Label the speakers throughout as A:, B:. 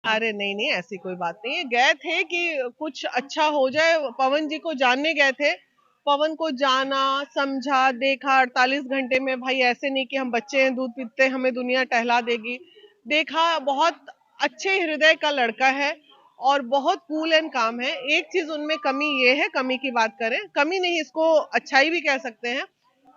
A: अरे नहीं नहीं, ऐसी कोई बात नहीं है। गए थे कि कुछ अच्छा हो जाए, पवन जी को जानने गए थे। पवन को जाना, समझा, देखा 48 घंटे में। भाई ऐसे नहीं कि हम बच्चे हैं, दूध पीते हैं, हमें दुनिया टहला देगी। देखा, बहुत अच्छे हृदय का लड़का है और बहुत कूल एंड काम है। एक चीज उनमें कमी ये है, कमी की बात करें, कमी नहीं इसको अच्छाई भी कह सकते हैं,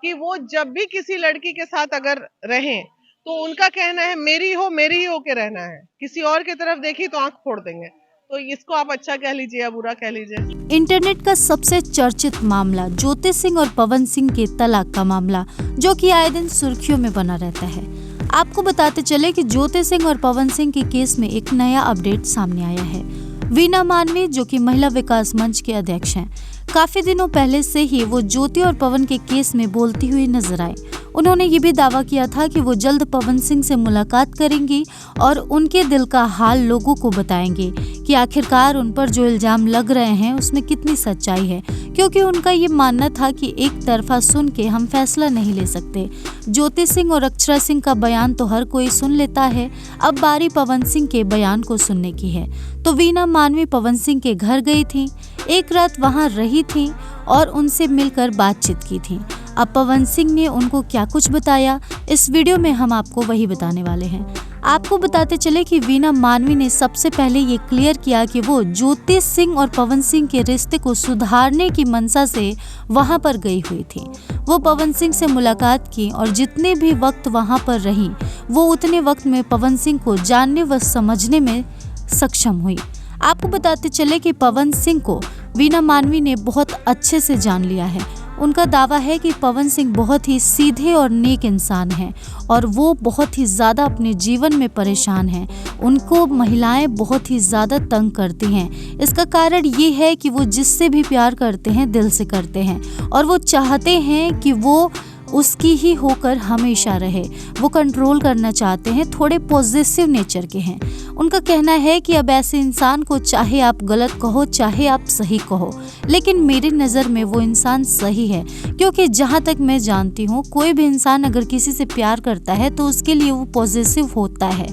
A: कि वो जब भी किसी लड़की के साथ अगर रहें तो उनका कहना है मेरी ही होके रहना है, किसी और की तरफ देखी तो आंख फोड़ देंगे। तो इसको आप अच्छा कह लीजिए या बुरा कह लीजिए।
B: इंटरनेट का सबसे चर्चित मामला ज्योति सिंह और पवन सिंह के तलाक का मामला, जो कि आए दिन सुर्खियों में बना रहता है। आपको बताते चले कि ज्योति सिंह और पवन सिंह के केस में एक नया अपडेट सामने आया है। वीना मानवी, जो कि महिला विकास मंच के अध्यक्ष हैं, काफी दिनों पहले से ही वो ज्योति और पवन के केस में बोलती हुई नजर आए। उन्होंने ये भी दावा किया था कि वो जल्द पवन सिंह से मुलाकात करेंगी और उनके दिल का हाल लोगों को बताएंगे कि आखिरकार उन पर जो इल्जाम लग रहे हैं उसमें कितनी सच्चाई है, क्योंकि उनका ये मानना था कि एक तरफा सुन के हम फैसला नहीं ले सकते। ज्योति सिंह और अक्षरा सिंह का बयान तो हर कोई सुन लेता है, अब बारी पवन सिंह के बयान को सुनने की है। तो वीना मानवी पवन सिंह के घर गई थी, एक रात वहां रही थी और उनसे मिलकर बातचीत की थी। अब पवन सिंह ने उनको क्या कुछ बताया, इस वीडियो में हम आपको वही बताने वाले हैं। आपको बताते चले कि वीना मानवी ने सबसे पहले ये क्लियर किया कि वो ज्योति सिंह और पवन सिंह के रिश्ते को सुधारने की मंशा से वहां पर गई हुई थी। वो पवन सिंह से मुलाकात की और जितने भी वक्त वहां पर रही, वो उतने वक्त में पवन सिंह को जानने व समझने में सक्षम हुई। आपको बताते चले कि पवन सिंह को वीना मानवी ने बहुत अच्छे से जान लिया है। उनका दावा है कि पवन सिंह बहुत ही सीधे और नेक इंसान हैं और वो बहुत ही ज़्यादा अपने जीवन में परेशान हैं। उनको महिलाएं बहुत ही ज़्यादा तंग करती हैं। इसका कारण ये है कि वो जिससे भी प्यार करते हैं दिल से करते हैं और वो चाहते हैं कि वो उसकी ही होकर हमेशा रहे। वो कंट्रोल करना चाहते हैं, थोड़े पॉजिटिव नेचर के हैं। उनका कहना है कि अब ऐसे इंसान को चाहे आप गलत कहो चाहे आप सही कहो, लेकिन मेरी नज़र में वो इंसान सही है, क्योंकि जहाँ तक मैं जानती हूँ कोई भी इंसान अगर किसी से प्यार करता है तो उसके लिए वो पॉजिटिव होता है।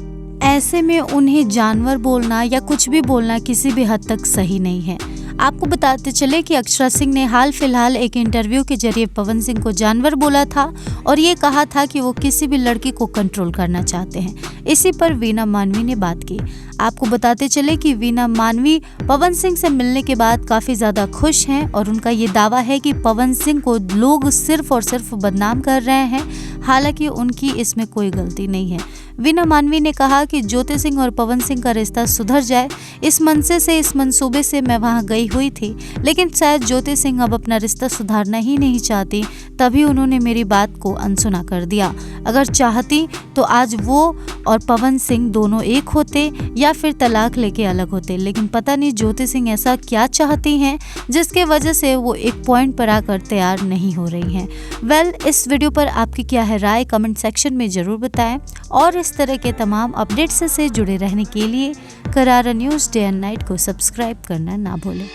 B: ऐसे में उन्हें जानवर बोलना या कुछ भी बोलना किसी भी हद तक सही नहीं है। आपको बताते चले कि अक्षरा सिंह ने हाल फिलहाल एक इंटरव्यू के जरिए पवन सिंह को जानवर बोला था और ये कहा था कि वो किसी भी लड़की को कंट्रोल करना चाहते हैं। इसी पर वीना मानवी ने बात की। आपको बताते चले कि वीना मानवी पवन सिंह से मिलने के बाद काफ़ी ज़्यादा खुश हैं और उनका ये दावा है कि पवन सिंह को लोग सिर्फ और सिर्फ बदनाम कर रहे हैं, हालांकि उनकी इसमें कोई गलती नहीं है। वीना मानवी ने कहा कि ज्योति सिंह और पवन सिंह का रिश्ता सुधर जाए, इस मनसे से, इस मंसूबे से मैं वहां गई हुई थी, लेकिन शायद ज्योति सिंह अब अपना रिश्ता सुधारना ही नहीं चाहती, तभी उन्होंने मेरी बात को अनसुना कर दिया। अगर चाहती तो आज वो और पवन सिंह दोनों एक होते या फिर तलाक लेके अलग होते, लेकिन पता नहीं ज्योति सिंह ऐसा क्या चाहती हैं जिसके वजह से वो एक पॉइंट पर आकर तैयार नहीं हो रही हैं। वेल, इस वीडियो पर आपकी क्या है राय, कमेंट सेक्शन में ज़रूर बताएं और इस तरह के तमाम अपडेट्स से जुड़े रहने के लिए करारा न्यूज़ डे एंड नाइट को सब्सक्राइब करना ना भूलें।